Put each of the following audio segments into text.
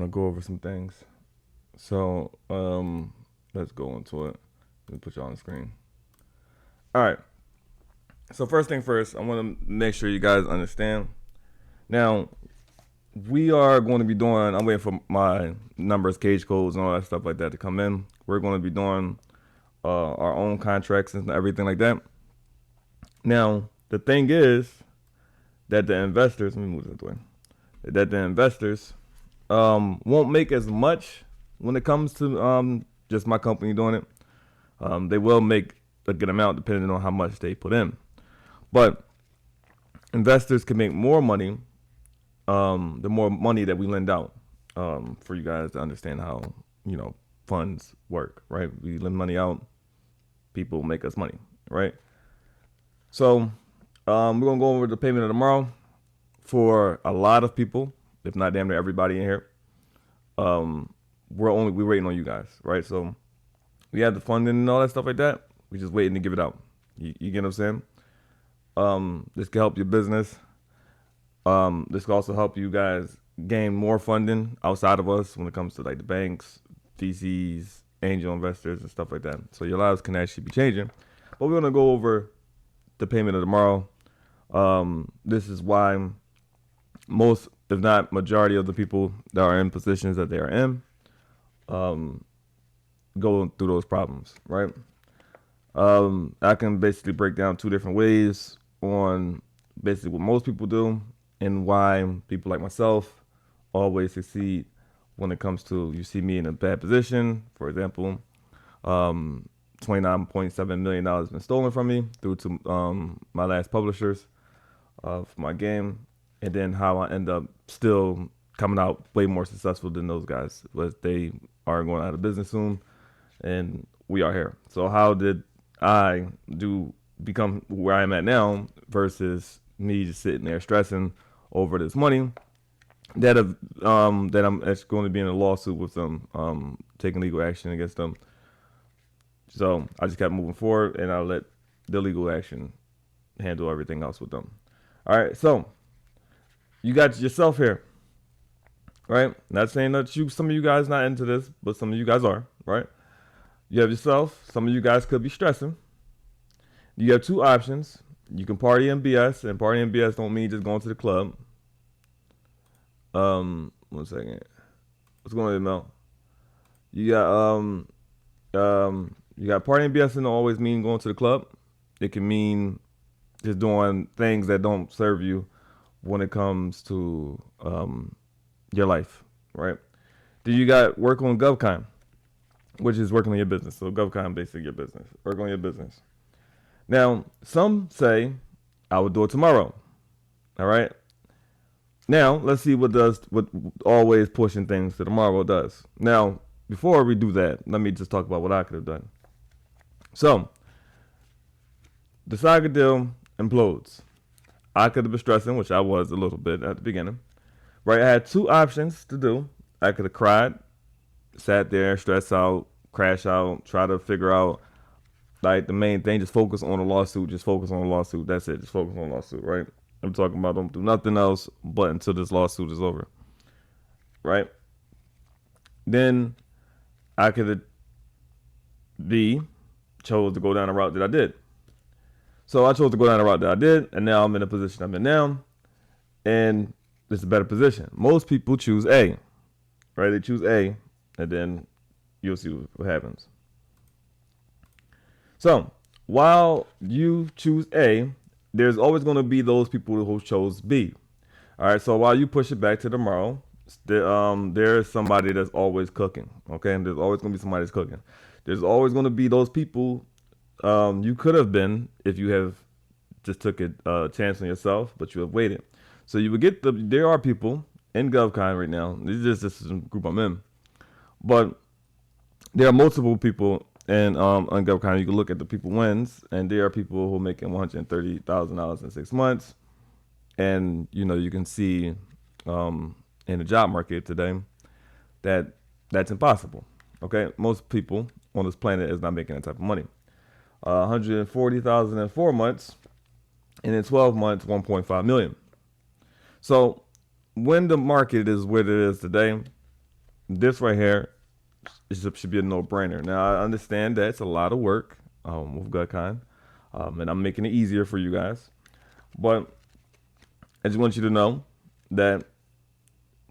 to go over some things. So let's go into it. Let me put you on the screen. All right. So first thing first, I want to make sure you guys understand. Now, we are going to be doing. I'm waiting for my numbers, cage codes, and all that stuff like that to come in. We're going to be doing our own contracts and everything like that. Now, the thing is that the investors. Let me move this way. That the investors won't make as much when it comes to just my company doing it. They will make a good amount depending on how much they put in. But investors can make more money the more money that we lend out for you guys to understand how, funds work, right? We lend money out, people make us money, right? So we're going to go over the payment of tomorrow for a lot of people, if not damn near everybody in here. We're waiting on you guys, right? So we have the funding and all that stuff like that. We're just waiting to give it out. You get what I'm saying? This can help your business. This can also help you guys gain more funding outside of us when it comes to like the banks, VCs, angel investors, and stuff like that. So your lives can actually be changing. But we're gonna go over the payment of tomorrow. This is why most, if not majority, of the people that are in positions that they are in, go through those problems, right? I can basically break down two different ways on basically what most people do and why people like myself always succeed when it comes to, you see me in a bad position. For example, $29.7 million has been stolen from me due to my last publishers for my game, and then how I end up still coming out way more successful than those guys, but they are going out of business soon, and we are here. So how did I become where I'm at now versus me just sitting there stressing over this money that I'm actually going to be in a lawsuit with them, taking legal action against them. So I just kept moving forward, and I let the legal action handle everything else with them. All right, so you got yourself here, right? Not saying that some of you guys not into this, but some of you guys are, right? You have yourself. Some of you guys could be stressing. You have two options. You can party and BS, and party and BS don't mean just going to the club. 1 second. What's going on, Mel? You got party and BS don't always mean going to the club. It can mean just doing things that don't serve you when it comes to your life, right? Then you got work on GovCon, which is working on your business. So GovCon basically your business. Work on your business. Now, some say I would do it tomorrow. All right. Now, let's see what always pushing things to tomorrow does. Now, before we do that, let me just talk about what I could have done. So, the Saga deal implodes. I could have been stressing, which I was a little bit at the beginning. Right, I had two options to do. I could have cried, sat there, stressed out, crash out, try to figure out, like, the main thing, just focus on the lawsuit, just focus on the lawsuit. That's it, just focus on the lawsuit, right? I'm talking about don't do nothing else but until this lawsuit is over, right? Then I could have chose to go down the route that I did. So I chose to go down the route that I did, and now I'm in the position I'm in now, and it's a better position. Most people choose A, right? They choose A, and then you'll see what happens. So while you choose A, there's always going to be those people who chose B. All right, so while you push it back to tomorrow, there's somebody that's always cooking, okay? And there's always going to be somebody that's cooking. There's always going to be those people you could have been if you have just took a chance on yourself, but you have waited. So you would get there are people in GovCon right now. This is a group I'm in. But there are multiple people on GovCon. You can look at the people wins, and there are people who are making $130,000 in 6 months. And, you can see in the job market today that that's impossible. Okay? Most people on this planet is not making that type of money. 140,000 in 4 months, and in 12 months, 1.5 million. So when the market is what it is today, this right here should be a no-brainer. Now I understand that it's a lot of work with GutKind, and I'm making it easier for you guys. But I just want you to know that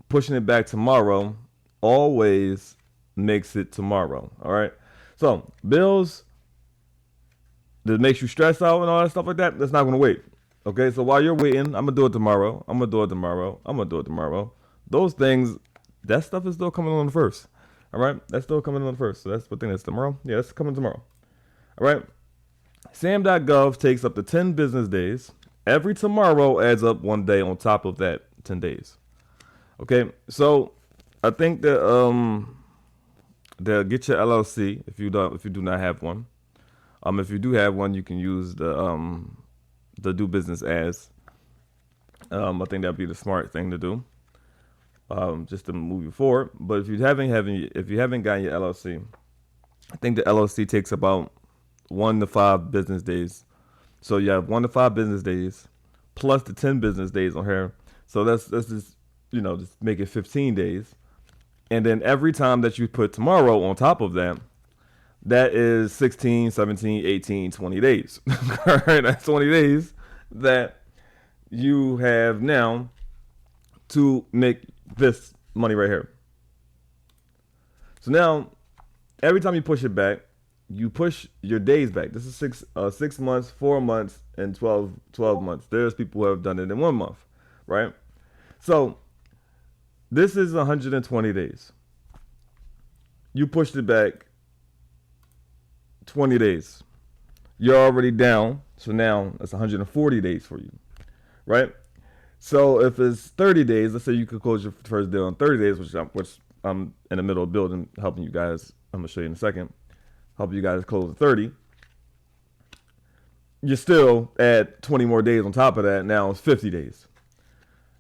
pushing it back tomorrow always makes it tomorrow. All right. So bills that makes you stress out and all that stuff like that, that's not going to wait. Okay. So while you're waiting, I'm going to do it tomorrow. I'm going to do it tomorrow. I'm going to do it tomorrow. Those things, that stuff is still coming on the first. All right. That's still coming on the first. So that's what thing is tomorrow. Yeah, that's coming tomorrow. All right. SAM.gov takes up to 10 business days. Every tomorrow adds up one day on top of that 10 days. Okay, so I think that they'll get your LLC if you do not have one. If you do have one, you can use the do business as. I think that'd be the smart thing to do, just to move you forward. But if you haven't gotten your LLC, I think the LLC takes about 1 to 5 business days. So you have 1 to 5 business days plus the 10 business days on here. So that's just, just make it 15 days. And then every time that you put tomorrow on top of that, that is 16, 17, 18, 20 days. All right, that's 20 days that you have now to make this money right here. So now, every time you push it back, you push your days back. This is 6 months, 4 months, and 12 months. There's people who have done it in 1 month, right? So this is 120 days. You pushed it back 20 days. You're already down. So now that's 140 days for you, right? So if it's 30 days, let's say you could close your first deal in 30 days, which I'm in the middle of building, helping you guys. I'm going to show you in a second. Help you guys close at 30. You're still at 20 more days on top of that. Now it's 50 days.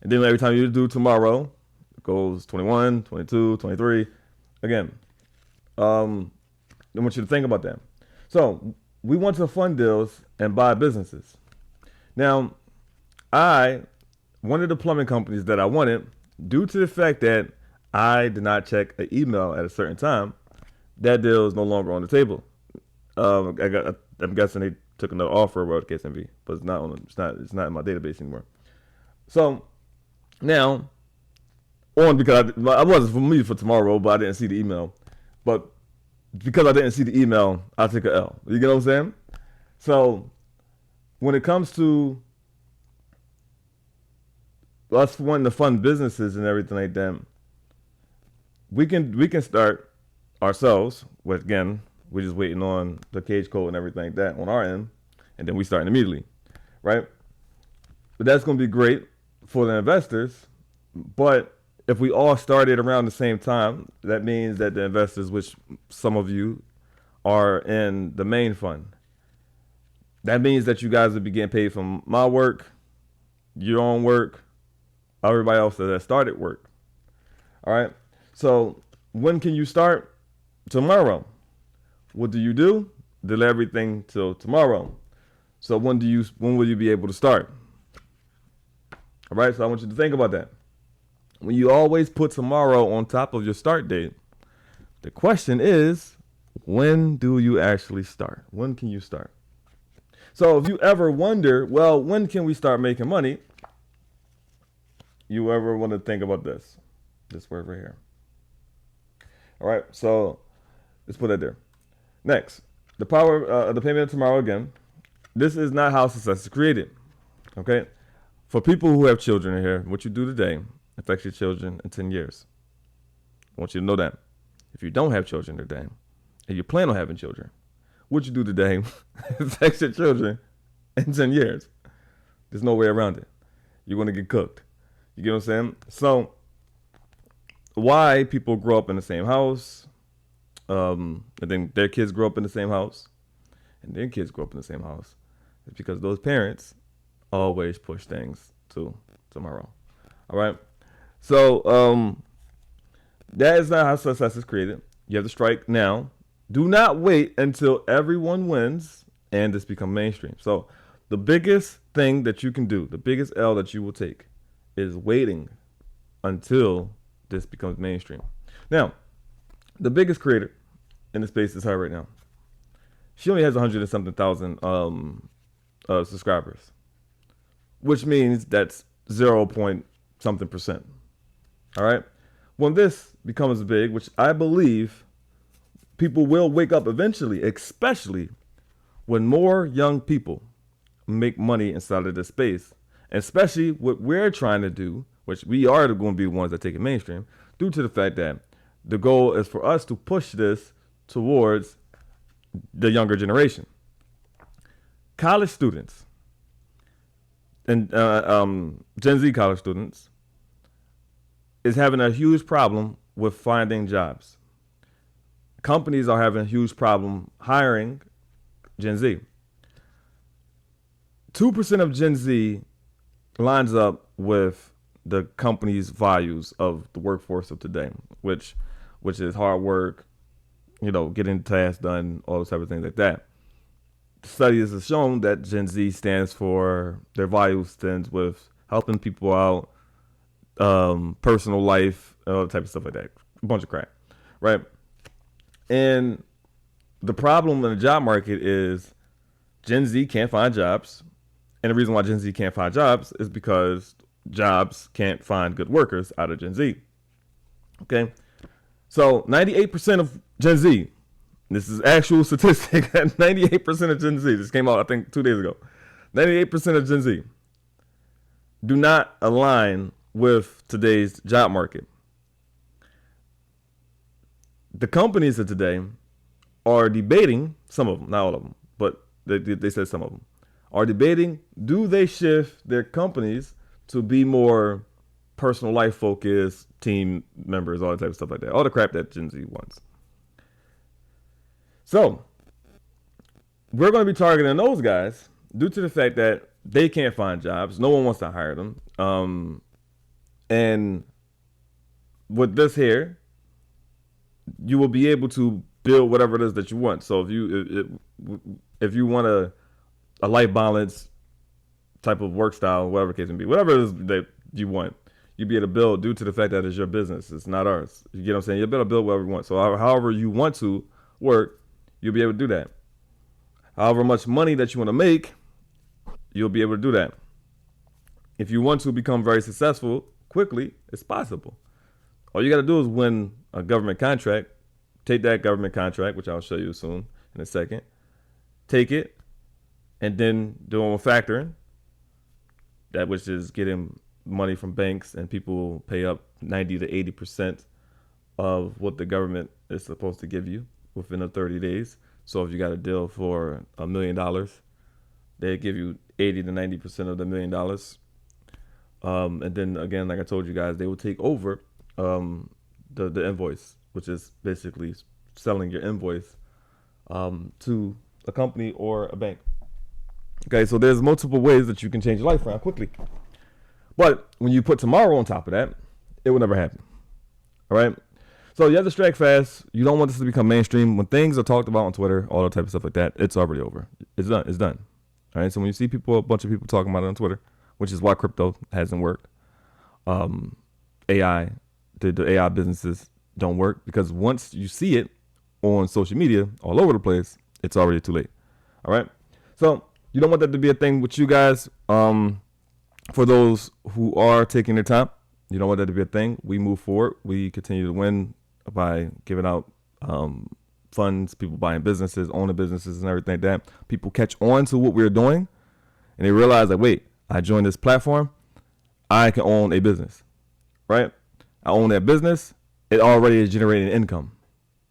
And then every time you do tomorrow, it goes 21, 22, 23. Again, I want you to think about that. So we want to fund deals and buy businesses. Now, one of the plumbing companies that I wanted, due to the fact that I did not check an email at a certain time, that deal is no longer on the table. I'm guessing they took another offer, or case may be, but it's not in my database anymore. So now, because I wasn't familiar for tomorrow, but I didn't see the email. But because I didn't see the email, I took a L. You get what I'm saying? So when it comes to us wanting to fund businesses and everything like that, we can start ourselves with, again, we're just waiting on the cage code and everything like that on our end, and then we start immediately, right? But that's going to be great for the investors. But if we all started around the same time, that means that the investors, which some of you are in the main fund, that means that you guys would be getting paid from my work, your own work, everybody else that started work. All right. So when can you start? Tomorrow. What do you do? Delay everything till tomorrow. So when will you be able to start? All right. So I want you to think about that. When you always put tomorrow on top of your start date, the question is, when do you actually start? When can you start? So if you ever wonder, well, when can we start making money? You ever want to think about this word right here. All right. So let's put that there. Next, the power of the payment of tomorrow again. This is not how success is created. Okay. For people who have children in here, what you do today affects your children in 10 years. I want you to know that. If you don't have children today, and you plan on having children, what you do today affects your children in 10 years. There's no way around it. You're going to get cooked. You get what I'm saying? So why people grow up in the same house, and then their kids grow up in the same house, and their kids grow up in the same house, is because those parents always push things to tomorrow. All right? So that is not how success is created. You have to strike now. Do not wait until everyone wins and this become mainstream. So the biggest thing that you can do, the biggest L that you will take, is waiting until this becomes mainstream. Now, the biggest creator in the space is her right now. She only has 100 and something thousand subscribers, which means that's 0 point something percent. All right. When this becomes big, which I believe people will wake up eventually, especially when more young people make money inside of this space, especially what we're trying to do, which we are going to be the ones that take it mainstream, due to the fact that the goal is for us to push this towards the younger generation. College students and Gen Z college students is having a huge problem with finding jobs. Companies are having a huge problem hiring Gen Z. 2% of Gen Z lines up with the company's values of the workforce of today, which is hard work, getting tasks done, all those type of things like that. Studies have shown that Gen Z stands for, their values stands with helping people out, personal life, all type of stuff like that. A bunch of crap, right? And the problem in the job market is Gen Z can't find jobs. And the reason why Gen Z can't find jobs is because jobs can't find good workers out of Gen Z. Okay. So 98% of Gen Z, this is actual statistic, 98% of Gen Z, this came out, I think, 2 days ago. 98% of Gen Z do not align with today's job market. The companies of today are debating, some of them, not all of them, but they said some of them, are debating, do they shift their companies to be more personal life focused, team members, all that type of stuff like that. All the crap that Gen Z wants. So, we're going to be targeting those guys due to the fact that they can't find jobs. No one wants to hire them. And with this here, you will be able to build whatever it is that you want. So if you want a life balance type of work style, whatever the case may be, whatever it is that you want, you'll be able to build due to the fact that it's your business. It's not ours. You get what I'm saying? You'll be able to build whatever you want. So however you want to work, you'll be able to do that. However much money that you want to make, you'll be able to do that. If you want to become very successful quickly, it's possible. All you got to do is win a government contract. Take that government contract, which I'll show you soon in a second. Take it, and then do it with factoring. That which is getting money from banks, and people pay up 90 to 80% of what the government is supposed to give you within the 30 days. So if you got a deal for $1 million, they give you 80 to 90% of the $1 million. And then again, like I told you guys, they will take over the invoice, which is basically selling your invoice to a company or a bank. Okay, so there's multiple ways that you can change your life around quickly. But when you put tomorrow on top of that, it will never happen. All right? So you have to strike fast. You don't want this to become mainstream. When things are talked about on Twitter, all that type of stuff like that, it's already over. It's done. It's done. All right? So when you see a bunch of people talking about it on Twitter, which is why crypto hasn't worked, AI, the AI businesses don't work, because once you see it on social media all over the place, it's already too late. All right? So you don't want that to be a thing with you guys. For those who are taking their time, you don't want that to be a thing. We move forward. We continue to win by giving out funds, people buying businesses, owning businesses and everything like that. People catch on to what we're doing, and they realize that, wait, I joined this platform, I can own a business, right? I own that business. It already is generating income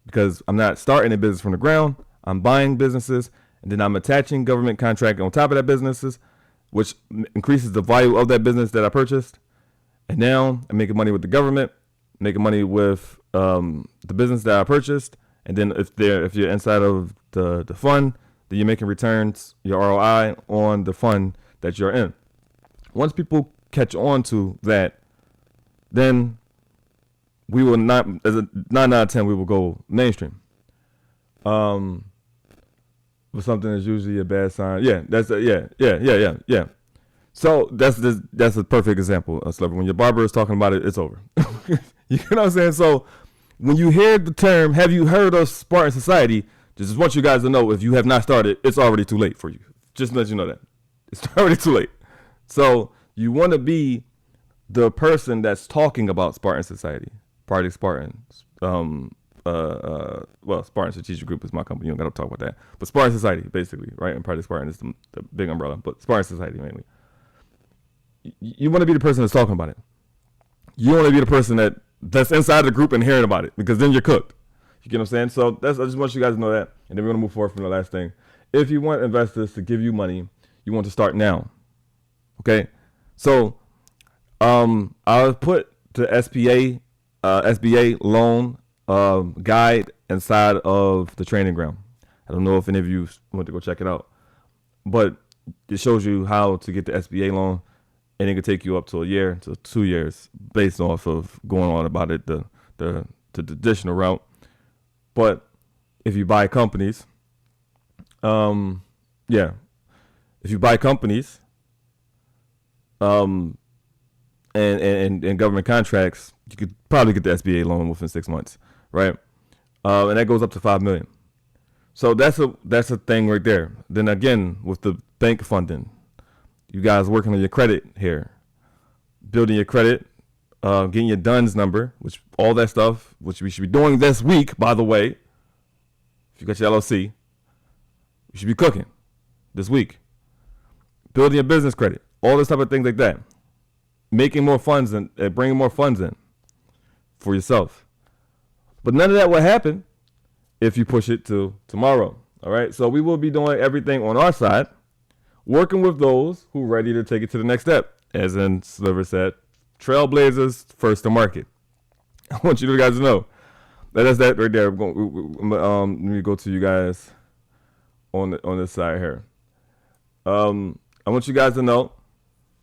because I'm not starting a business from the ground. I'm buying businesses, and then I'm attaching government contract on top of that businesses, which increases the value of that business that I purchased. And now I'm making money with the government, making money with the business that I purchased. And then if you're inside of the fund, then you're making returns, your ROI on the fund that you're in. Once people catch on to that, then we will not, as a 9 out of 10, we will go mainstream. But something is usually a bad sign. Yeah, yeah. So that's a perfect example of celebrity. When your barber is talking about it, it's over. You know what I'm saying? So when you hear the term, have you heard of Spartan Society? Just want you guys to know, if you have not started, it's already too late for you. Just to let you know that. It's already too late. So you want to be the person that's talking about Spartan Society, Project Spartan. Spartan Strategic Group is my company. You don't got to talk about that. But Spartan Society, basically, right? And Project Spartan is the big umbrella. But Spartan Society, mainly. You want to be the person that's talking about it. You want to be the person that's inside the group and hearing about it, because then you're cooked. You get what I'm saying? So I just want you guys to know that. And then we're going to move forward from the last thing. If you want investors to give you money, you want to start now. Okay? So I'll put the SBA loan guide inside of the training ground. I don't know if any of you want to go check it out, but it shows you how to get the SBA loan, and it can take you up to a year to 2 years based off of going on about it the traditional route. But if you buy companies, if you buy companies, and government contracts, you could probably get the SBA loan within 6 months, right? And that goes up to $5 million. So that's a thing right there. Then again, with the bank funding, you guys working on your credit here, building your credit, getting your DUNS number, which all that stuff, which we should be doing this week, by the way. If you got your LLC, you should be cooking this week. Building your business credit, all this type of things like that. Making more funds and bringing more funds in for yourself. But none of that will happen if you push it to tomorrow. All right. So we will be doing everything on our side, working with those who are ready to take it to the next step. As in Sliver said, trailblazers first to market. I want you guys to know that's that right there. Let me go to you guys on this side here. I want you guys to know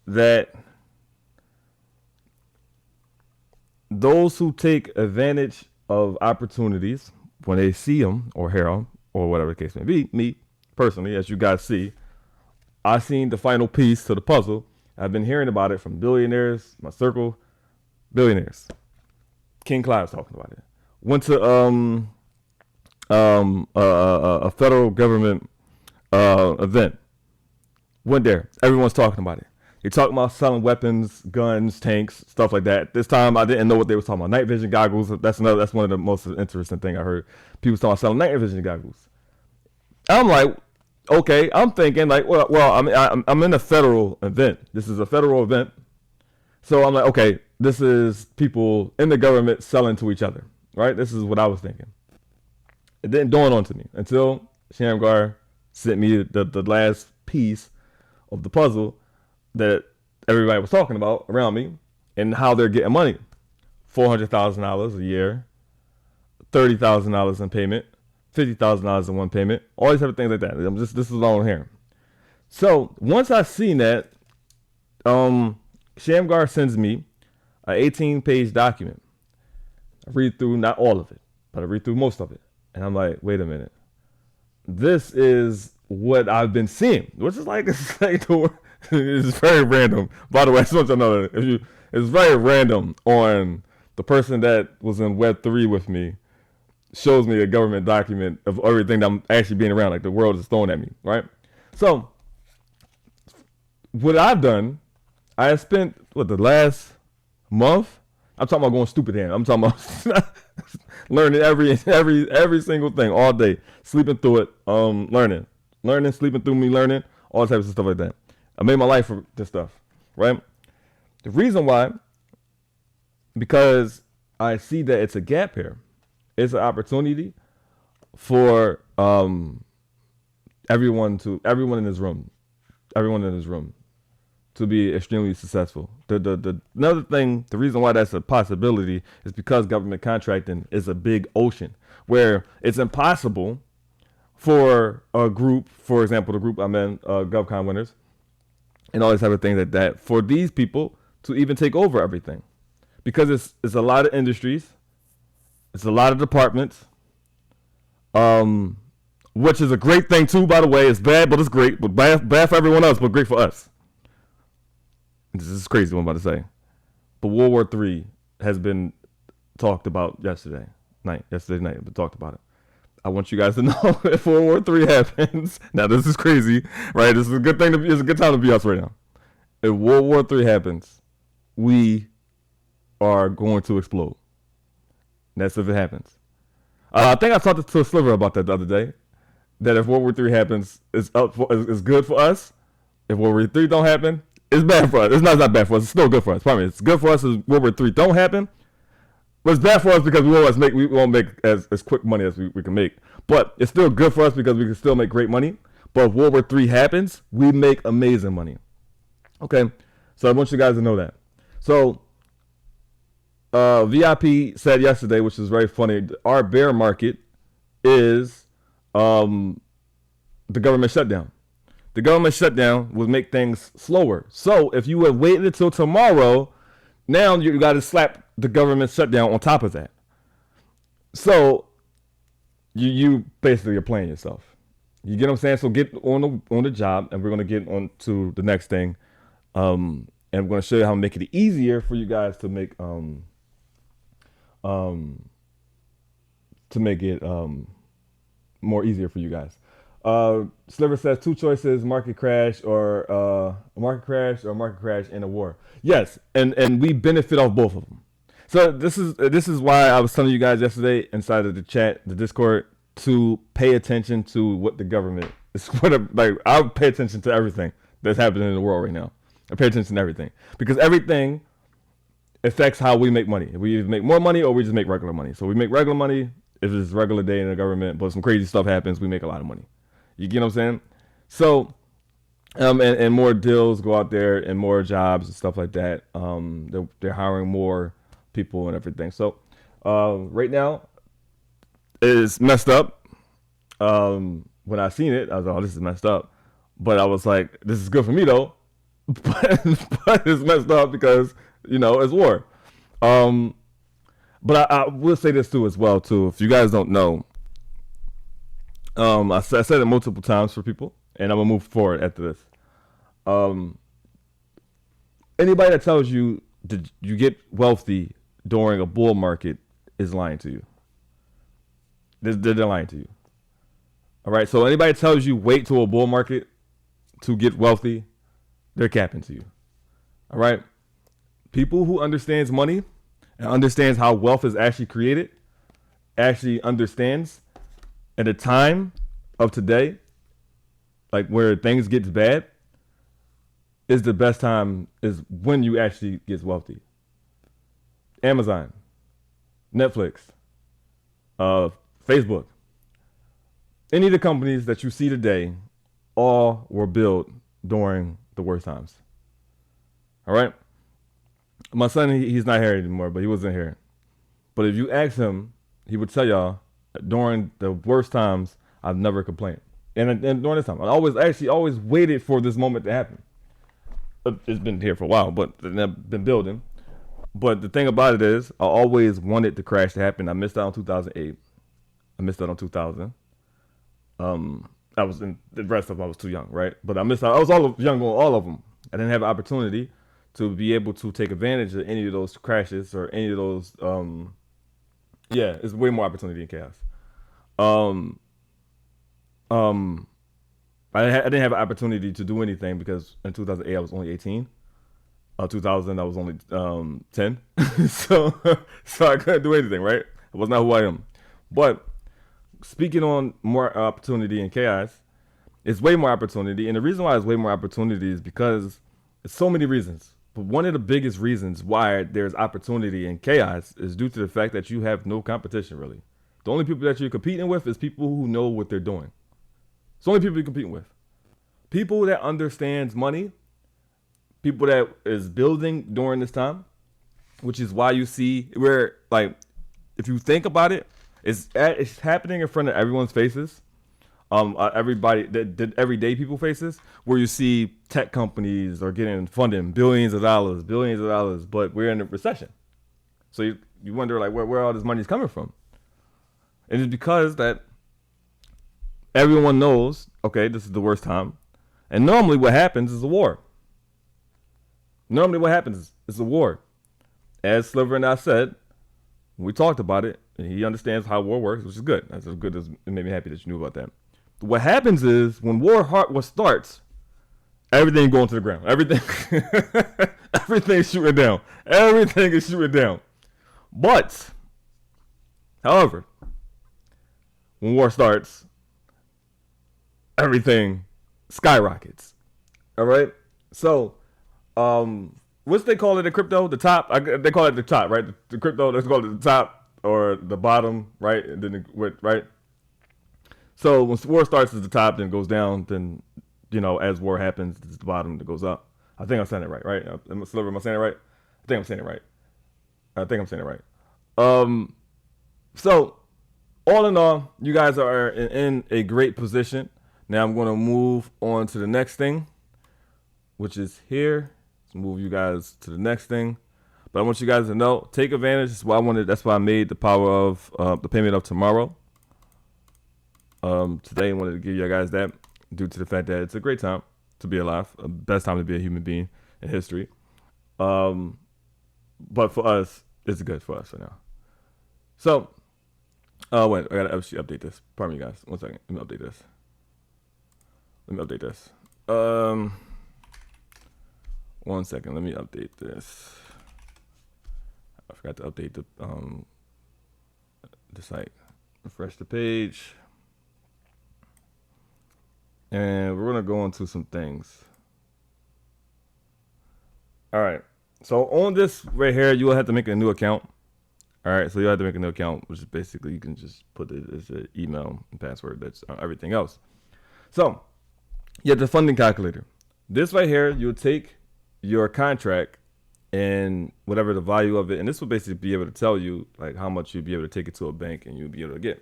that those who take advantage of opportunities when they see them or hear them or whatever the case may be, me personally, as you guys see, I seen the final piece to the puzzle. I've been hearing about it from billionaires, my circle, billionaires. King Clive's talking about it. Went to a federal government event. Went there. Everyone's talking about it. They talking about selling weapons, guns, tanks, stuff like that. This time I didn't know what they were talking about. Night vision goggles. That's one of the most interesting thing I heard. People talking about selling night vision goggles. I'm like, okay. I'm thinking like, I'm in a federal event. This is a federal event. So I'm like, okay, this is people in the government selling to each other, right? This is what I was thinking. It didn't dawn on to me until Shamgar sent me the last piece of the puzzle that everybody was talking about around me and how they're getting money. $400,000 a year, $30,000 in payment, $50,000 in one payment, all these type of things like that. This is all I'm hearing. So once I seen that, Shamgar sends me an 18-page document. I read through not all of it, but I read through most of it. And I'm like, wait a minute. This is what I've been seeing, which is like, it's very random. By the way, I just want you to know that it's very random on the person that was in Web3 with me shows me a government document of everything that I'm actually being around, like the world is throwing at me, right? So what I've done, I have spent the last month. I'm talking about going stupid here. I'm talking about learning every single thing all day, sleeping through it, learning, sleeping through me, learning, all types of stuff like that. I made my life for this stuff, right? The reason why, because I see that it's a gap here. It's an opportunity for everyone in this room to be extremely successful. Another thing, the reason why that's a possibility is because government contracting is a big ocean where it's impossible for a group, for example, the group I'm in, GovCon winners, and all these type of things like that, for these people to even take over everything. Because it's a lot of industries, it's a lot of departments, which is a great thing too, by the way. It's bad, but it's great. But bad for everyone else, but great for us. This is crazy what I'm about to say. But World War III has been talked about yesterday. Yesterday night, we talked about it. I want you guys to know if World War III happens. Now this is crazy, right? This is a good thing. It's a good time to be us right now. If World War III happens, we are going to explode. That's if it happens. I think I talked to Sliver about that the other day. That if World War III happens, it's good for us. If World War III don't happen, it's bad for us. It's not bad for us. It's still good for us. Pardon me. It's good for us if World War III don't happen. But it's bad for us because we won't make as quick money as we can make. But it's still good for us because we can still make great money. But if World War III happens, we make amazing money. Okay, so I want you guys to know that. So VIP said yesterday, which is very funny, our bear market is the government shutdown. The government shutdown would make things slower. So if you had waited until tomorrow, now you got to slap the government shutdown on top of that. So you basically are playing yourself. You get what I'm saying? So get on the job, and we're going to get on to the next thing. And we're going to show you how to make it easier for you guys to make it more easier for you guys. Sliver says 2 choices: market crash or market crash in a war. Yes, and we benefit off both of them. So this is why I was telling you guys yesterday inside of the chat, the Discord, to pay attention to what the government is. Like, I pay attention to everything that's happening in the world right now. I pay attention to everything because everything affects how we make money. We either make more money or we just make regular money. So we make regular money if it's a regular day in the government, but some crazy stuff happens, we make a lot of money. You get what I'm saying? So, and more deals go out there and more jobs and stuff like that. They're hiring more people and everything. So, right now, it's messed up. When I seen it, I was like, oh, this is messed up. But I was like, this is good for me though. But it's messed up because, it's war. But I will say this too as well too. If you guys don't know, I said it multiple times for people, and I'm gonna move forward after this. Anybody that tells you that you get wealthy during a bull market is lying to you. They're lying to you. All right. So anybody that tells you wait till a bull market to get wealthy, they're capping to you. All right. People who understands money and understands how wealth is actually created, actually understands at the time of today, like where things gets bad, is the best time is when you actually get wealthy. Amazon, Netflix, Facebook, any of the companies that you see today, all were built during the worst times. All right. My son, he's not here anymore, but he wasn't here. But if you ask him, he would tell y'all during the worst times, I've never complained. And during this time, I always waited for this moment to happen. It's been here for a while, but I've been building. But the thing about it is, I always wanted the crash to happen. I missed out on 2008. I missed out on 2000. I was in the rest of them. I was too young, right? But I missed out. I was young on all of them. I didn't have an opportunity to be able to take advantage of any of those crashes or any of those. It's way more opportunity in chaos. I didn't have an opportunity to do anything because in 2008 I was only 18. 2000 I was only 10. so I couldn't do anything, right? It was not who I am. But speaking on more opportunity and chaos, it's way more opportunity. And the reason why it's way more opportunity is because it's so many reasons. But one of the biggest reasons why there's opportunity and chaos is due to the fact that you have no competition, really. The only people that you're competing with is people who know what they're doing. It's the only people you're competing with. People that understands money, people that is building during this time, which is why you see where, like, if you think about it, it's happening in front of everyone's faces. Everybody, the everyday people faces, where you see tech companies are getting funding billions of dollars, but we're in a recession. So you wonder, like, where all this money is coming from. And it's because that everyone knows, okay, this is the worst time. And normally what happens is a war. Normally what happens is a war. As Sliver and I said, We talked about it, and he understands how war works, which is good. That's as good as it made me happy that you knew about that. What happens is when war starts, everything going to the ground. Everything, everything's shooting down. Everything is shooting down. But, however, when war starts, everything skyrockets. All right. So, what's they call it in crypto? The top. They call it the top, right? The crypto. Let's call it the top or the bottom, right? And then right. So when war starts at the top, then goes down. Then as war happens, it's the bottom that goes up. I think I'm saying it right, right? Am I saying it right? I think I'm saying it right. I think I'm saying it right. So all in all, you guys are in a great position. Now I'm going to move on to the next thing, which is here. Let's move you guys to the next thing. But I want you guys to know, take advantage. That's why I made the power of the payment of tomorrow. Today I wanted to give you guys that due to the fact that it's a great time to be alive, best time to be a human being in history. But for us, it's good for us right now. So, wait, I gotta actually update this. Pardon me, guys. 1 second. Let me update this. 1 second. Let me update this. I forgot to update the site. Refresh the page. And we're gonna go into some things. All right. So on this right here, you will have to make a new account. All right. So you have to make a new account, which is basically you can just put it as an email and password. That's everything else. So you have the funding calculator. This right here, you'll take your contract and whatever the value of it, and this will basically be able to tell you like how much you'll be able to take it to a bank and you'll be able to get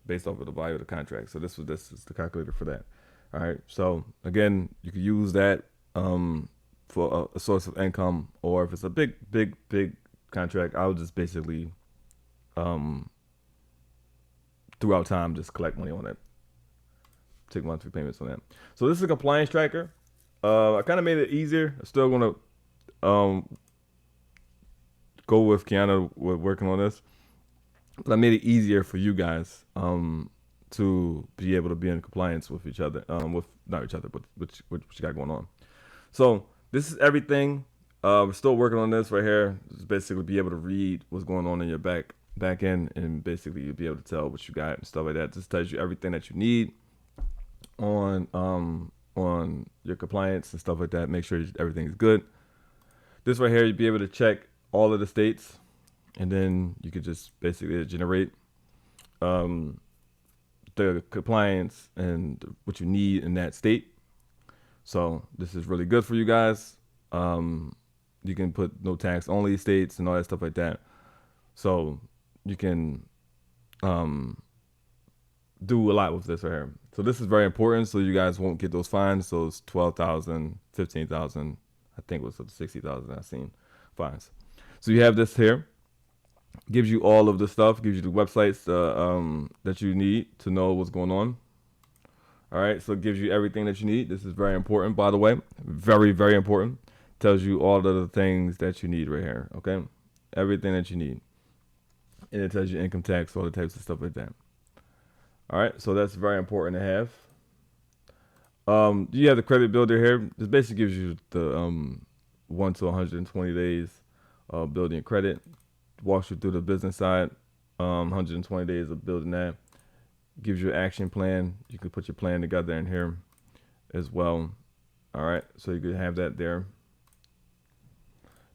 based off of the value of the contract. So this is the calculator for that. All right. So again, you can use that for a source of income, or if it's a big contract, I'll just basically throughout time just collect money on it, take monthly payments on that. So this is a compliance tracker. I kind of made it easier. I'm still gonna go with Kiana with working on this, but I made it easier for you guys to be able to be in compliance with each other, with not each other, but what you got going on. So this is everything. We're still working on this right here. Just basically be able to read what's going on in your back end, and basically you'll be able to tell what you got and stuff like that. Just tells you everything that you need on your compliance and stuff like that. Make sure everything is good. This right here, you'll be able to check all of the states, and then you could just basically generate the compliance and what you need in that state. So this is really good for you guys. You can put no tax only states and all that stuff like that. So you can do a lot with this right here. So this is very important, so you guys won't get those fines. So it's 12,000, 15,000, I think it was 60,000 I've seen fines. So you have this here. Gives you all of the stuff, gives you the websites that you need to know what's going on. All right, so it gives you everything that you need. This is very important, by the way. Very, very important. Tells you all of the things that you need right here, okay? Everything that you need. And it tells you income tax, all the types of stuff like that. All right, so that's very important to have. You have the credit builder here. This basically gives you the 1 to 120 days of building credit. Walks you through the business side. 120 days of building that. Gives you an action plan. You can put your plan together in here as well. All right, so you can have that there.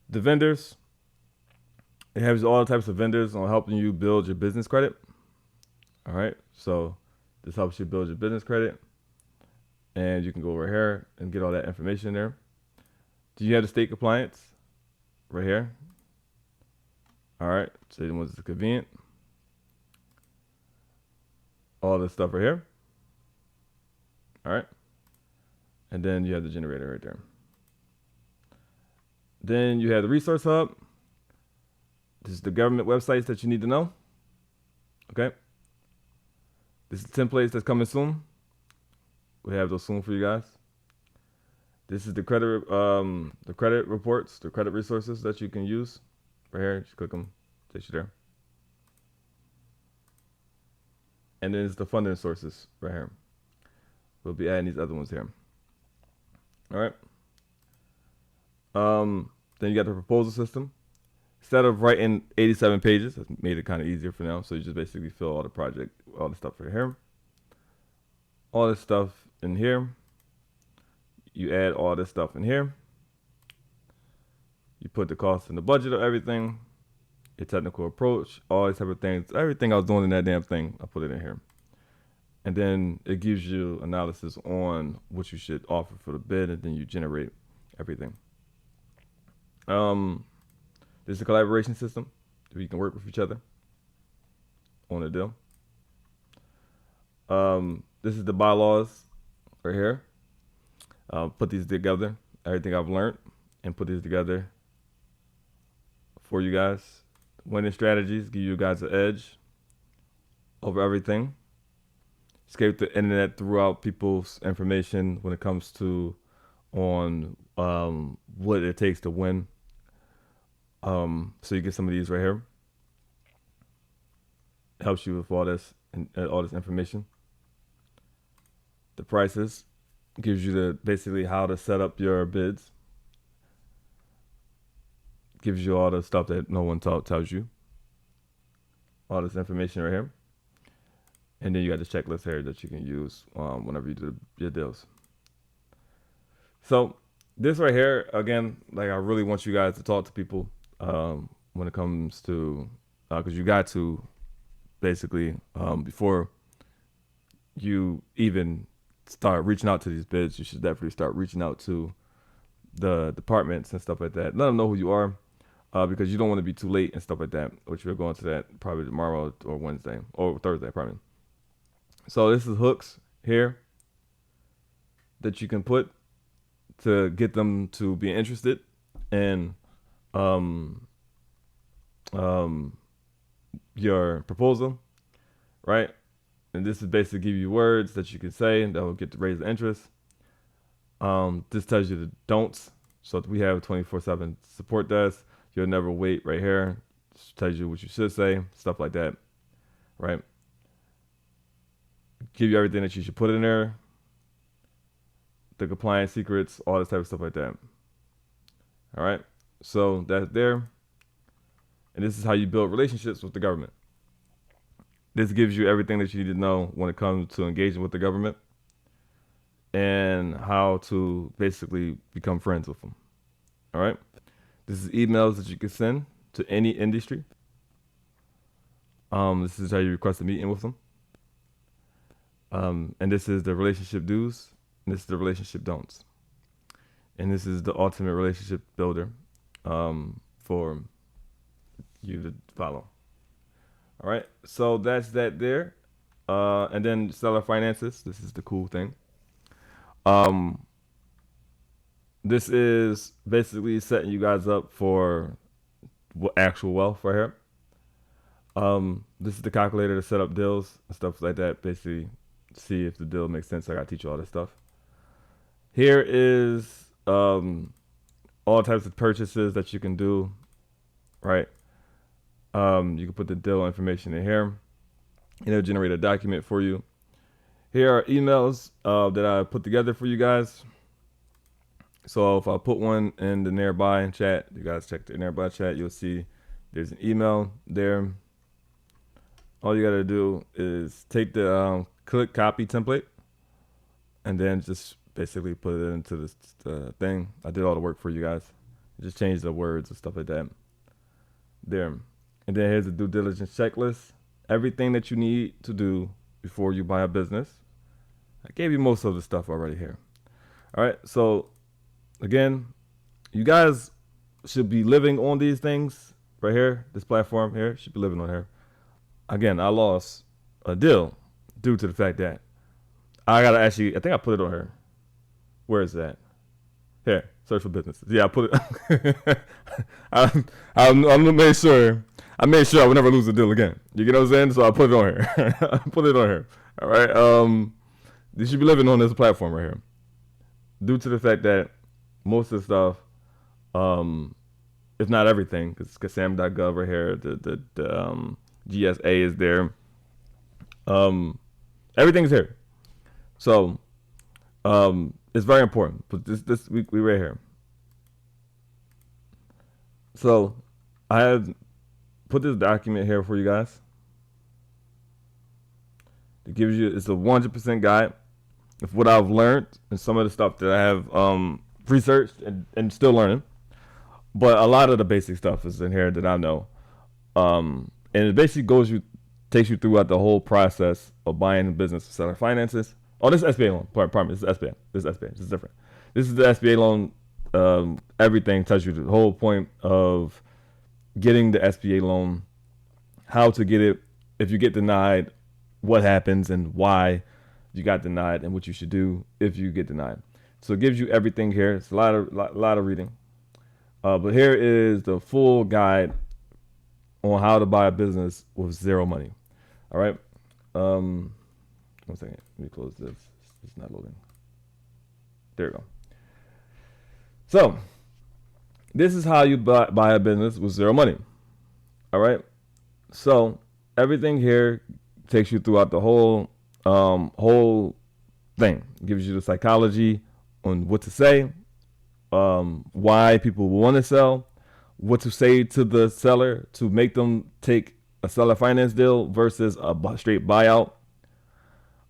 The vendors. It has all types of vendors on helping you build your business credit. All right, so this helps you build your business credit. And you can go over here and get all that information there. Do you have the state compliance? Right here. All right, so the ones that's convenient. All this stuff right here. All right. And then you have the generator right there. Then you have the resource hub. This is the government websites that you need to know. Okay. This is the templates that's coming soon. We have those soon for you guys. This is the credit reports, the credit resources that you can use. Right here, just click them, takes you there. And then it's the funding sources right here. We'll be adding these other ones here. All right. Then you got the proposal system. Instead of writing 87 pages, it's made it kind of easier for now. So you just basically fill all the project, all the stuff right here. All this stuff in here. You add all this stuff in here. You put the cost and the budget of everything, your technical approach, all these type of things. Everything I was doing in that damn thing, I put it in here. And then it gives you analysis on what you should offer for the bid, and then you generate everything. This is a collaboration system where you can work with each other on a deal. This is the bylaws right here. Put these together, everything I've learned, and put these together for you guys. Winning strategies give you guys an edge over everything. Escape the internet throughout people's information when it comes to on what it takes to win. So you get some of these right here. It helps you with all this and all this information. The prices gives you the basically how to set up your bids. Gives you all the stuff that no one tells you. All this information right here. And then you got the checklist here that you can use whenever you do your deals. So this right here, again, like I really want you guys to talk to people when it comes to, because you got to basically, before you even start reaching out to these bids, you should definitely start reaching out to the departments and stuff like that. Let them know who you are. Because you don't want to be too late and stuff like that, which we're going to that probably tomorrow or Wednesday or Thursday, probably. So this is hooks here that you can put to get them to be interested in your proposal, right? And this is basically give you words that you can say that will get to raise the interest. This tells you the don'ts. So we have a 24/7 support desk. You'll never wait right here. Just tells you what you should say, stuff like that, right? Give you everything that you should put in there. The compliance secrets, all this type of stuff like that. All right. So that's there. And this is how you build relationships with the government. This gives you everything that you need to know when it comes to engaging with the government and how to basically become friends with them. All right. This is emails that you can send to any industry. This is how you request a meeting with them. And this is the relationship do's, and this is the relationship don'ts. And this is the ultimate relationship builder for you to follow. All right, so that's that there. And then seller finances. This is the cool thing. This is basically setting you guys up for actual wealth right here. This is the calculator to set up deals and stuff like that. Basically, see if the deal makes sense. I gotta teach you all this stuff. Here is all types of purchases that you can do, right? You can put the deal information in here, and it'll generate a document for you. Here are emails that I put together for you guys. So if I put one in the nearby chat, you guys check the nearby chat, you'll see there's an email there. All you gotta do is take the click copy template and then just basically put it into this thing. I did all the work for you guys. Just change the words and stuff like that. There. And then here's the due diligence checklist. Everything that you need to do before you buy a business. I gave you most of the stuff already here. All right, so again, you guys should be living on these things right here. This platform here should be living on here. Again, I lost a deal due to the fact that I gotta actually, I think I put it on here. Where is that? Here, search for businesses. Yeah, I put it. I made sure I would never lose a deal again. You get what I'm saying? So I put it on here. I put it on here. All right. You should be living on this platform right here. Due to the fact that most of the stuff, if not everything, because sam.gov right here, the GSA is there. Everything's here. So it's very important. But this we right here. So I have put this document here for you guys. It gives you, it's a 100% guide of what I've learned and some of the stuff that I have researched and still learning. But a lot of the basic stuff is in here that I know. And it basically takes you throughout the whole process of buying a business for seller finances. Oh, this is SBA loan. Pardon me. This is SBA. This is SBA. This is different. This is the SBA loan. Everything tells you the whole point of getting the SBA loan, how to get it, if you get denied, what happens and why you got denied, and what you should do if you get denied. So it gives you everything here. It's a lot of reading. But here is the full guide on how to buy a business with zero money. All right. 1 second. Let me close this. It's not loading. There we go. So this is how you buy a business with zero money. All right. So everything here takes you throughout the whole thing. It gives you the psychology on what to say, why people want to sell, what to say to the seller to make them take a seller finance deal versus a straight buyout.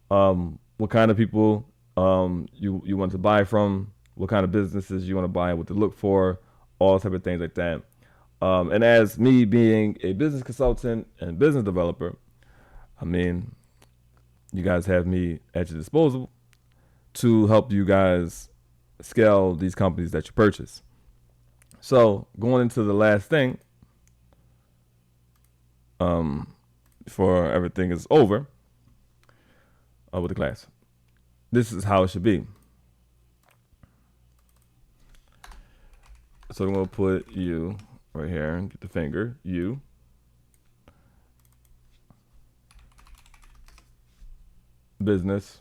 What kind of people you want to buy from, what kind of businesses you want to buy, what to look for, all type of things like that. And as me being a business consultant and business developer, I mean, you guys have me at your disposal to help you guys scale these companies that you purchase. So going into the last thing, before everything is over with the class, this is how it should be. So I'm going to put you right here and get the finger, you. Business.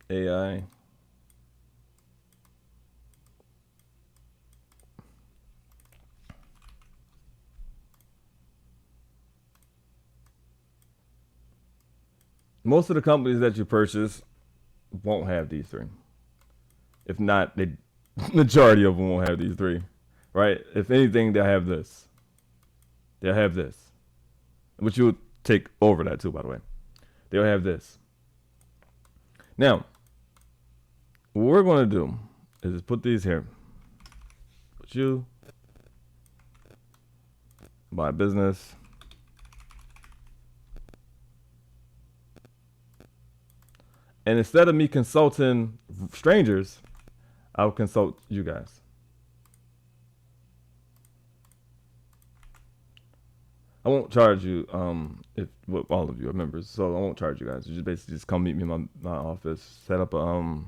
AI. Most of the companies that you purchase won't have these three. If not, the majority of them won't have these three, right? If anything, they'll have this. They'll have this, which you'll take over that too, by the way. They'll have this. Now, what we're going to do is just put these here. Put you, buy business. And instead of me consulting strangers, I'll consult you guys. I won't charge you if all of you are members, so I won't charge you guys. You just basically just come meet me in my office, set up a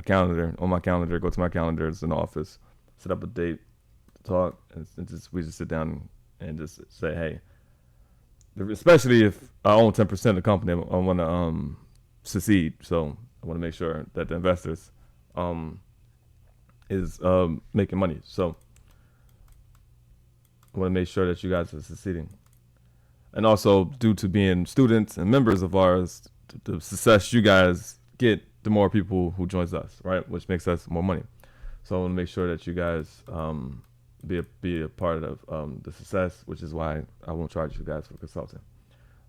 calendar on my calendar. Go to my calendar, it's an office. Set up a date, talk, and we just sit down and just say, hey. Especially if I own 10% of the company, I want to succeed. So I want to make sure that the investors is making money. So I want to make sure that you guys are succeeding. And also, due to being students and members of ours, the success you guys get, the more people who joins us, right? Which makes us more money. So I want to make sure that you guys be a part of the success, which is why I won't charge you guys for consulting.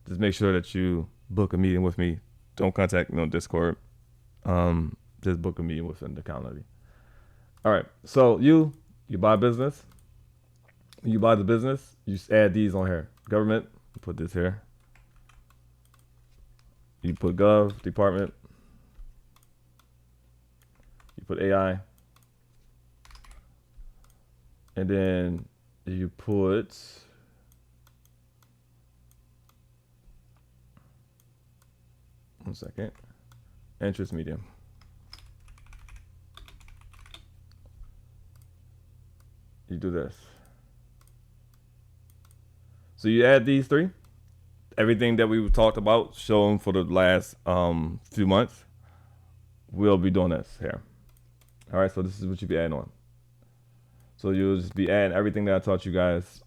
Just make sure that you book a meeting with me. Don't contact me on Discord. Just book a meeting within the calendar. All right. So you buy business. When you buy the business, you just add these on here. Government, put this here. You put gov, department. You put AI. And then you put one second, interest medium. You do this. So you add these three, everything that we talked about, showing for the last few months, we'll be doing this here. All right, so this is what you be adding on. So you'll just be adding everything that I taught you guys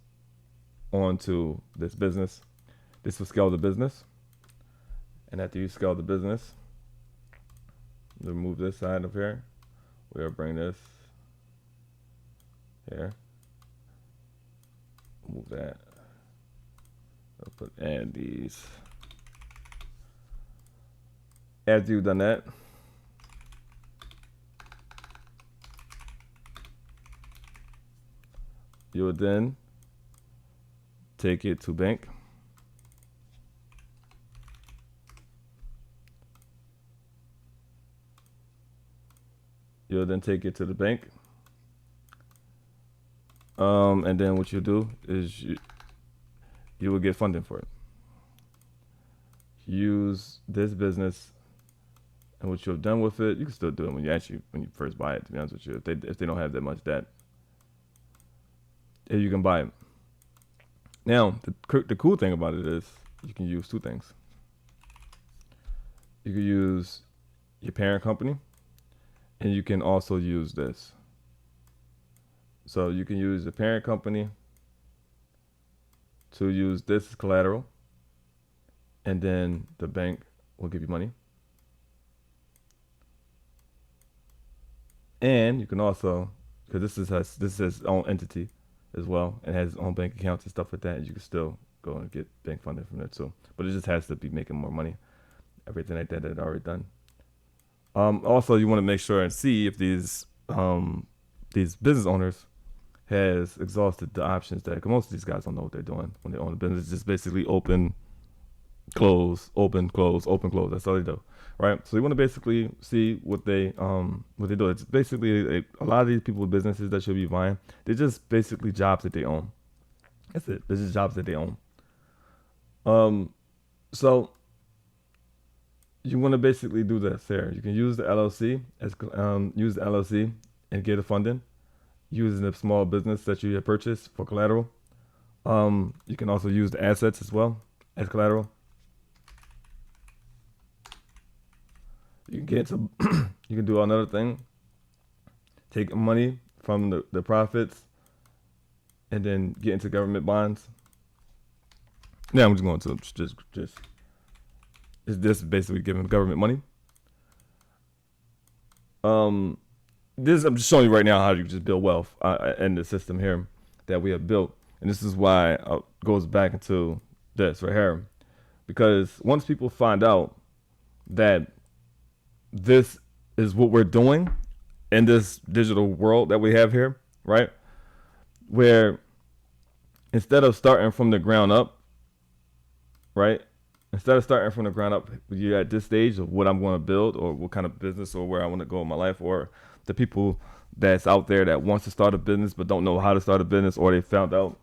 onto this business. This will scale the business. And after you scale the business, remove this side of here. We'll bring this here. Move that. I'll put add these. After you've done that, you would then take it to bank. You'll then take it to the bank. And then what you do is you will get funding for it. Use this business, and what you've done with it, you can still do it when you first buy it. To be honest with you, if they don't have that much debt, you can buy it. Now, the cool thing about it is you can use two things. You can use your parent company, and you can also use this. So you can use the parent company to use this as collateral, and then the bank will give you money. And you can also, because this is its own entity as well, and has its own bank accounts and stuff like that, you can still go and get bank funding from there too. But it just has to be making more money. Everything like that already done. Also, you want to make sure and see if these business owners has exhausted the options that, cause most of these guys don't know what they're doing when they own a business. It's just basically open, close, open, close, open, close. That's all they do, right? So you want to basically see what they do. It's basically a lot of these people with businesses that should be buying. They're just basically jobs that they own. That's it. They're just jobs that they own. So you want to basically do this here. You can use the LLC and get a funding using the small business that you have purchased for collateral. You can also use the assets as well as collateral. You can get some. You can do another thing. Take money from the profits, and then get into government bonds. Yeah, I'm just going to just is this basically giving government money? This I'm just showing you right now how you just build wealth in the system here that we have built, and this is why it goes back into this right here, because once people find out that this is what we're doing in this digital world that we have here, right, where instead of starting from the ground up, right, instead of starting from the ground up, you're at this stage of what I'm going to build or what kind of business or where I want to go in my life, or the people that's out there that wants to start a business but don't know how to start a business, or they found out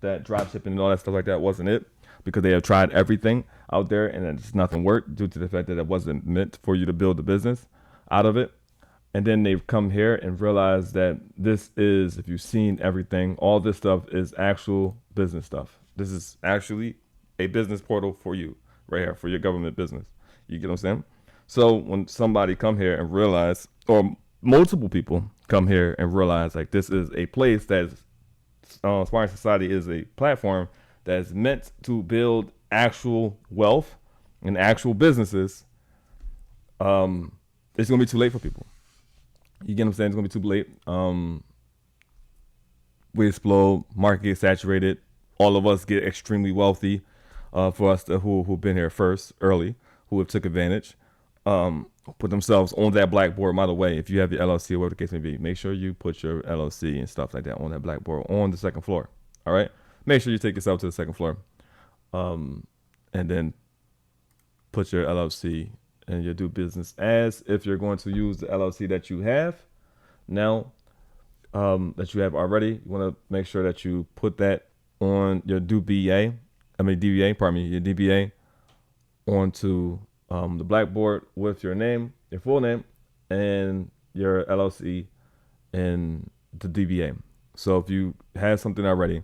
that drop shipping and all that stuff like that wasn't it because they have tried everything out there and it's nothing worked due to the fact that it wasn't meant for you to build a business out of it. And then they've come here and realized that this is, if you've seen everything, all this stuff is actual business stuff. This is actually a business portal for you right here for your government business. You get what I'm saying? So when somebody come here and realize, or multiple people come here and realize, like, this is a place that's Aspiring Society is a platform that's meant to build actual wealth and actual businesses, it's gonna be too late for people. You get what I'm saying? It's gonna be too late. We explode, market gets saturated, all of us get extremely wealthy. For us who've been here first, early, who have took advantage, put themselves on that blackboard. By the way, if you have your LLC or whatever the case may be, make sure you put your LLC and stuff like that on that blackboard on the second floor. All right, make sure you take yourself to the second floor, and then put your LLC and you do business as if you're going to use the LLC that you have now, that you have already. You want to make sure that you put that on your DBA, your DBA onto the blackboard with your name, your full name, and your LLC and the DBA. So if you have something already,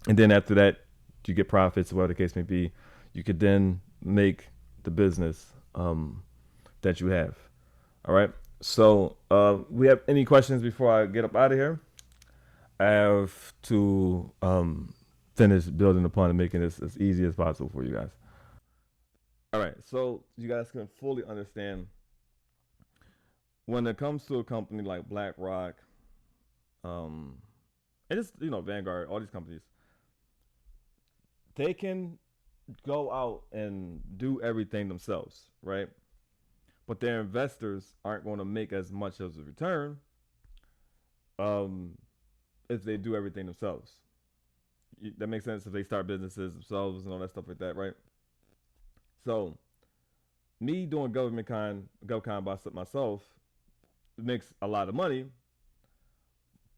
and then after that, you get profits, whatever the case may be. You could then make the business that you have. All right. So, we have any questions before I get up out of here? I have to finish building upon and making this as easy as possible for you guys. All right. So you guys can fully understand when it comes to a company like BlackRock, um, and it's Vanguard, all these companies, they can go out and do everything themselves, right? But their investors aren't going to make as much as a return um, if they do everything themselves. That makes sense if they start businesses themselves and all that stuff like that, right? So me doing GovCon by myself makes a lot of money,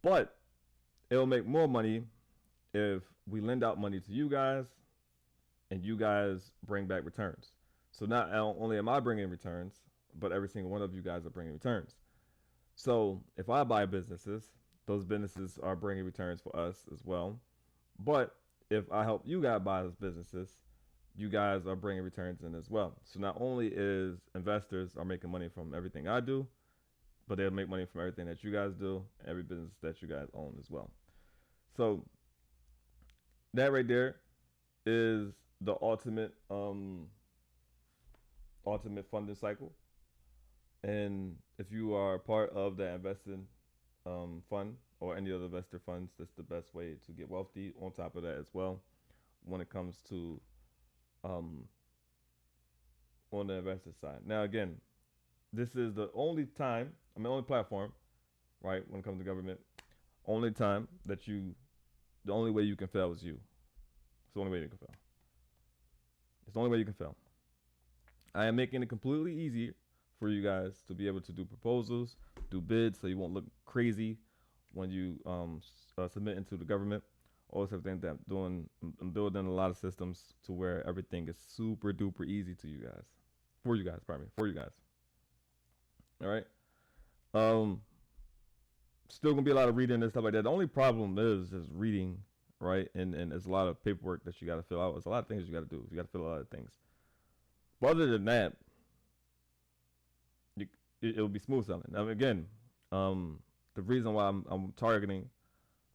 but it'll make more money if we lend out money to you guys and you guys bring back returns. So not only am I bringing returns, but every single one of you guys are bringing returns. So if I buy businesses, those businesses are bringing returns for us as well. But if I help you guys buy those businesses, you guys are bringing returns in as well. So not only is investors are making money from everything I do, but they'll make money from everything that you guys do, every business that you guys own as well. So that right there is the ultimate funding cycle. And if you are part of the investing fund or any other investor funds, that's the best way to get wealthy. On top of that, as well, when it comes to um, on the investor side. Now, again, this is the only time, only platform, right? When it comes to government, only time that the only way you can fail is you. It's the only way you can fail. It's the only way you can fail. I am making it completely easy for you guys to be able to do proposals, do bids, so you won't look crazy when you submit into the government. All this everything that I'm building a lot of systems to where everything is super duper easy to you guys, for you guys, pardon me, for you guys. All right. Um, Still gonna be a lot of reading and stuff like that. The only problem is just reading, right? And there's a lot of paperwork that you got to fill out. There's a lot of things you got to do. You got to fill out a lot of things. But other than that, it'll be smooth sailing. Now, again, the reason why I'm targeting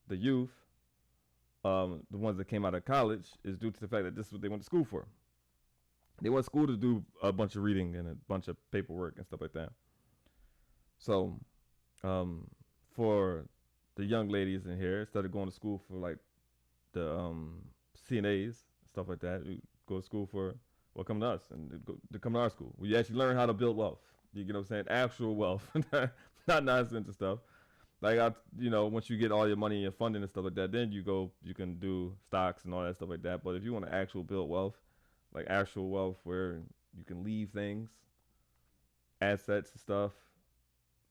the youth, the ones that came out of college, is due to the fact that this is what they went to school for. They went to school to do a bunch of reading and a bunch of paperwork and stuff like that. So, for the young ladies in here, instead of going to school for like the CNAs stuff like that, you go to school for come to us and to come to our school. We actually learn how to build wealth. You get what I'm saying? Actual wealth, not nonsense and stuff. Like once you get all your money and your funding and stuff like that, then you can do stocks and all that stuff like that. But if you want to actual build wealth, like actual wealth where you can leave things, assets and stuff,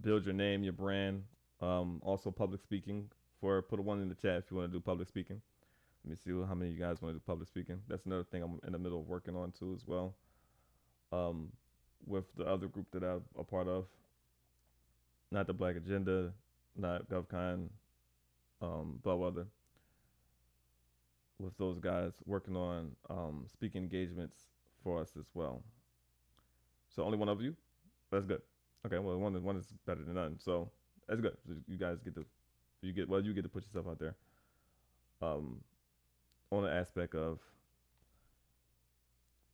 build your name, your brand, also public speaking. Put a one in the chat if you want to do public speaking. Let me see how many of you guys want to do public speaking. That's another thing I'm in the middle of working on too as well. With the other group that I'm a part of, not the Black Agenda, not GovCon, Bellwether. With those guys working on speaking engagements for us as well. So only one of you. That's good. Okay, well one is better than none. So that's good. You guys get to you get to put yourself out there. On the aspect of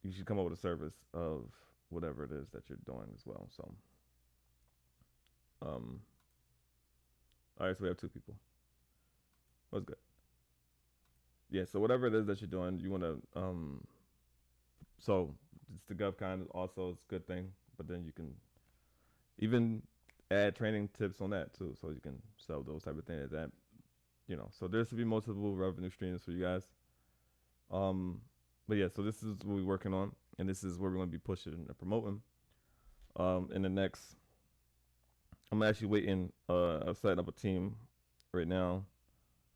you should come up with a service of whatever it is that you're doing as well. So, all right, so we have two people. That's good. Yeah, so whatever it is that you're doing, you want to, so it's the GovCon also is a good thing, but then you can even add training tips on that too, so you can sell those type of things that, so there's to be multiple revenue streams for you guys. But yeah, so this is what we're working on, and this is where we're going to be pushing and promoting. In the next, I'm actually waiting. I'm setting up a team right now,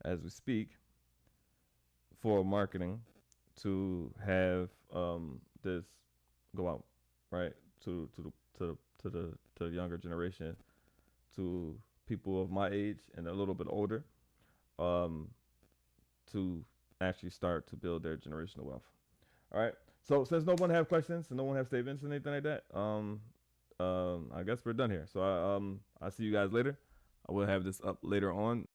as we speak, for marketing to have this go out, right, to the younger generation, to people of my age and a little bit older, to actually start to build their generational wealth. All right. So since no one have questions and no one have statements and anything like that, I guess we're done here. So I see you guys later. I will have this up later on.